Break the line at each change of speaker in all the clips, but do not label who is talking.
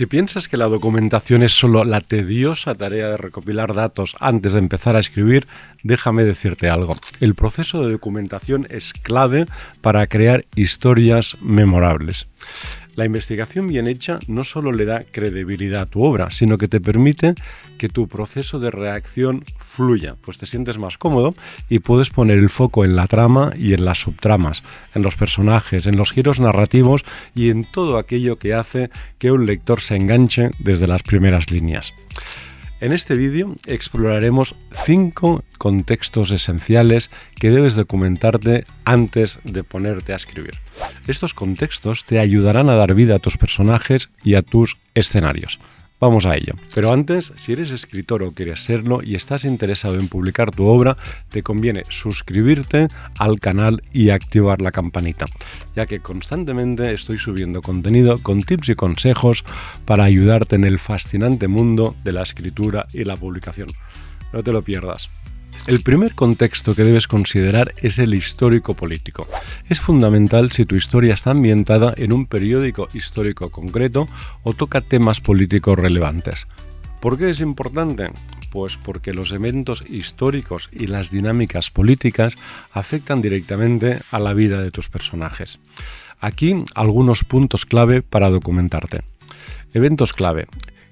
Si piensas que la documentación es solo la tediosa tarea de recopilar datos antes de empezar a escribir, déjame decirte algo. El proceso de documentación es clave para crear historias memorables. La investigación bien hecha no solo le da credibilidad a tu obra, sino que te permite que tu proceso de reacción fluya, pues te sientes más cómodo y puedes poner el foco en la trama y en las subtramas, en los personajes, en los giros narrativos y en todo aquello que hace que un lector se enganche desde las primeras líneas. En este vídeo exploraremos 5 contextos esenciales que debes documentarte antes de ponerte a escribir. Estos contextos te ayudarán a dar vida a tus personajes y a tus escenarios. Vamos a ello. Pero antes, si eres escritor o quieres serlo y estás interesado en publicar tu obra, te conviene suscribirte al canal y activar la campanita, ya que constantemente estoy subiendo contenido con tips y consejos para ayudarte en el fascinante mundo de la escritura y la publicación. No te lo pierdas. El primer contexto que debes considerar es el histórico-político. Es fundamental si tu historia está ambientada en un periódico histórico concreto o toca temas políticos relevantes. ¿Por qué es importante? Pues porque los eventos históricos y las dinámicas políticas afectan directamente a la vida de tus personajes. Aquí algunos puntos clave para documentarte. Eventos clave.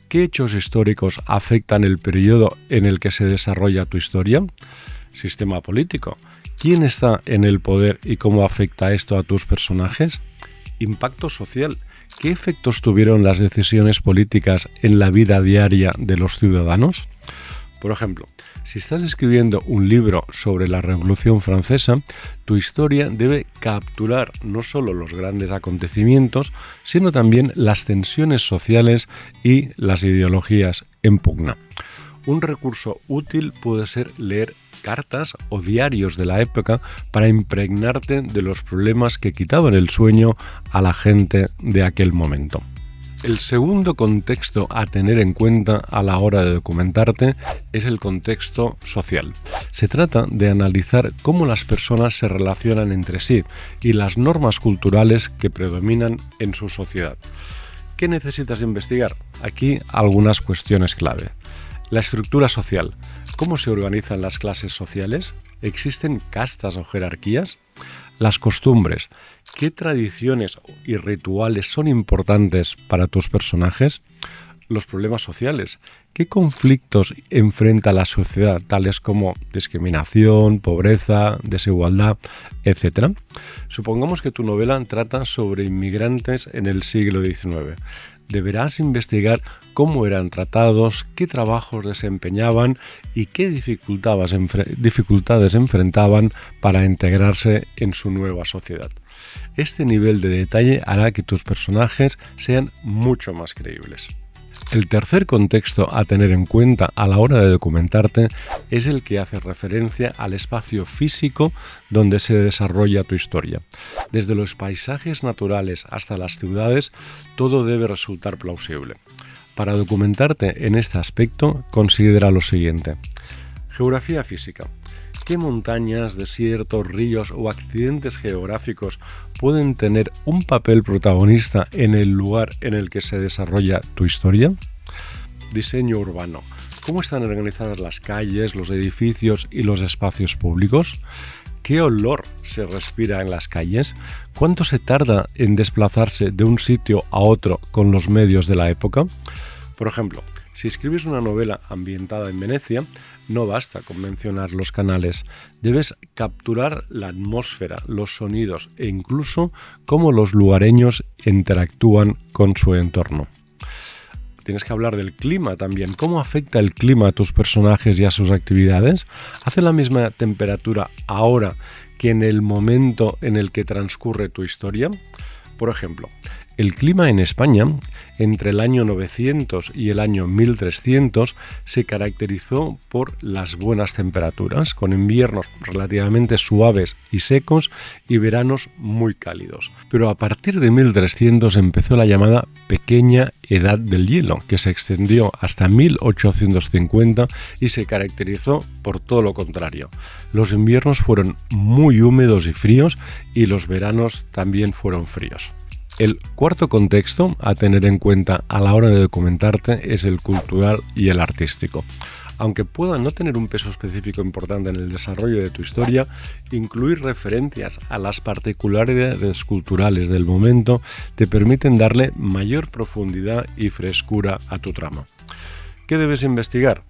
¿Qué hechos históricos afectan el periodo en el que se desarrolla tu historia? Sistema político. ¿Quién está en el poder y cómo afecta esto a tus personajes? Impacto social. ¿Qué efectos tuvieron las decisiones políticas en la vida diaria de los ciudadanos? Por ejemplo, si estás escribiendo un libro sobre la Revolución Francesa, tu historia debe capturar no solo los grandes acontecimientos, sino también las tensiones sociales y las ideologías en pugna. Un recurso útil puede ser leer cartas o diarios de la época para impregnarte de los problemas que quitaban el sueño a la gente de aquel momento. El segundo contexto a tener en cuenta a la hora de documentarte es el contexto social. Se trata de analizar cómo las personas se relacionan entre sí y las normas culturales que predominan en su sociedad. ¿Qué necesitas investigar? Aquí algunas cuestiones clave. La estructura social. ¿Cómo se organizan las clases sociales? ¿Existen castas o jerarquías? Las costumbres. ¿Qué tradiciones y rituales son importantes para tus personajes? Los problemas sociales. ¿Qué conflictos enfrenta la sociedad, tales como discriminación, pobreza, desigualdad, etcétera? Supongamos que tu novela trata sobre inmigrantes en el siglo XIX. Deberás investigar cómo eran tratados, qué trabajos desempeñaban y qué dificultades enfrentaban para integrarse en su nueva sociedad. Este nivel de detalle hará que tus personajes sean mucho más creíbles. El tercer contexto a tener en cuenta a la hora de documentarte es el que hace referencia al espacio físico donde se desarrolla tu historia. Desde los paisajes naturales hasta las ciudades, todo debe resultar plausible. Para documentarte en este aspecto, considera lo siguiente. Geografía física. ¿Qué montañas, desiertos, ríos o accidentes geográficos pueden tener un papel protagonista en el lugar en el que se desarrolla tu historia? Diseño urbano. ¿Cómo están organizadas las calles, los edificios y los espacios públicos? ¿Qué olor se respira en las calles? ¿Cuánto se tarda en desplazarse de un sitio a otro con los medios de la época? Por ejemplo, si escribes una novela ambientada en Venecia, no basta con mencionar los canales, debes capturar la atmósfera, los sonidos e incluso cómo los lugareños interactúan con su entorno. Tienes que hablar del clima también, cómo afecta el clima a tus personajes y a sus actividades. ¿Hace la misma temperatura ahora que en el momento en el que transcurre tu historia? Por ejemplo, el clima en España entre el año 900 y el año 1300 se caracterizó por las buenas temperaturas, con inviernos relativamente suaves y secos y veranos muy cálidos. Pero a partir de 1300 empezó la llamada Pequeña Edad del Hielo, que se extendió hasta 1850 y se caracterizó por todo lo contrario. Los inviernos fueron muy húmedos y fríos y los veranos también fueron fríos. El cuarto contexto a tener en cuenta a la hora de documentarte es el cultural y el artístico. Aunque pueda no tener un peso específico importante en el desarrollo de tu historia, incluir referencias a las particularidades culturales del momento te permiten darle mayor profundidad y frescura a tu trama. ¿Qué debes investigar?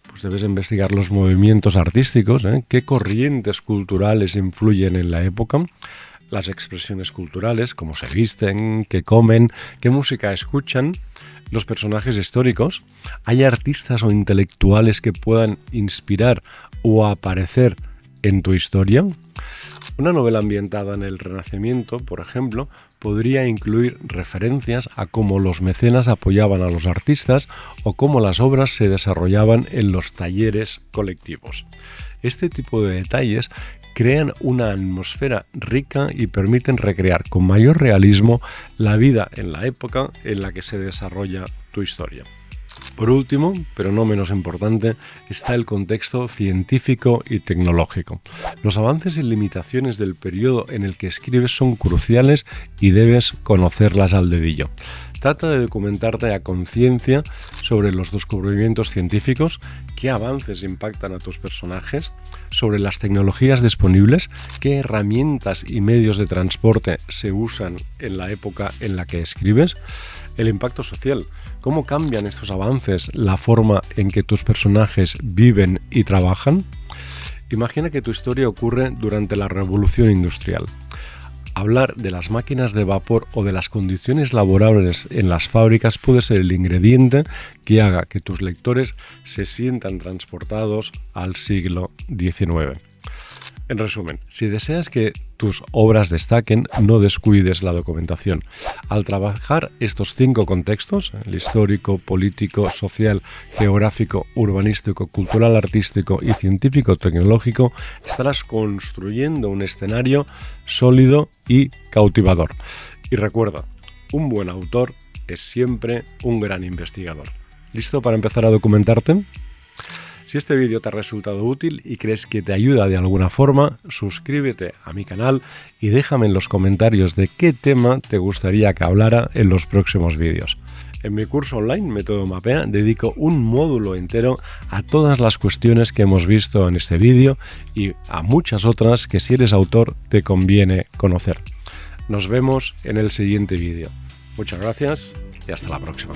Pues debes investigar los movimientos artísticos, qué corrientes culturales influyen en la época, las expresiones culturales, cómo se visten, qué comen, qué música escuchan, los personajes históricos. ¿Hay artistas o intelectuales que puedan inspirar o aparecer en tu historia? Una novela ambientada en el Renacimiento, por ejemplo, podría incluir referencias a cómo los mecenas apoyaban a los artistas o cómo las obras se desarrollaban en los talleres colectivos. Este tipo de detalles crean una atmósfera rica y permiten recrear con mayor realismo la vida en la época en la que se desarrolla tu historia. Por último, pero no menos importante, está el contexto científico y tecnológico. Los avances y limitaciones del periodo en el que escribes son cruciales y debes conocerlas al dedillo. Trata de documentarte a conciencia sobre los descubrimientos científicos, qué avances impactan a tus personajes, sobre las tecnologías disponibles, qué herramientas y medios de transporte se usan en la época en la que escribes, el impacto social, cómo cambian estos avances la forma en que tus personajes viven y trabajan. Imagina que tu historia ocurre durante la Revolución Industrial. Hablar de las máquinas de vapor o de las condiciones laborables en las fábricas puede ser el ingrediente que haga que tus lectores se sientan transportados al siglo XIX. En resumen, si deseas que tus obras destaquen, no descuides la documentación. Al trabajar estos 5 contextos, el histórico, político, social, geográfico, urbanístico, cultural, artístico y científico-tecnológico, estarás construyendo un escenario sólido y cautivador. Y recuerda, un buen autor es siempre un gran investigador. ¿Listo para empezar a documentarte? Si este vídeo te ha resultado útil y crees que te ayuda de alguna forma, suscríbete a mi canal y déjame en los comentarios de qué tema te gustaría que hablara en los próximos vídeos. En mi curso online, Método Mapea, dedico un módulo entero a todas las cuestiones que hemos visto en este vídeo y a muchas otras que si eres autor te conviene conocer. Nos vemos en el siguiente vídeo. Muchas gracias y hasta la próxima.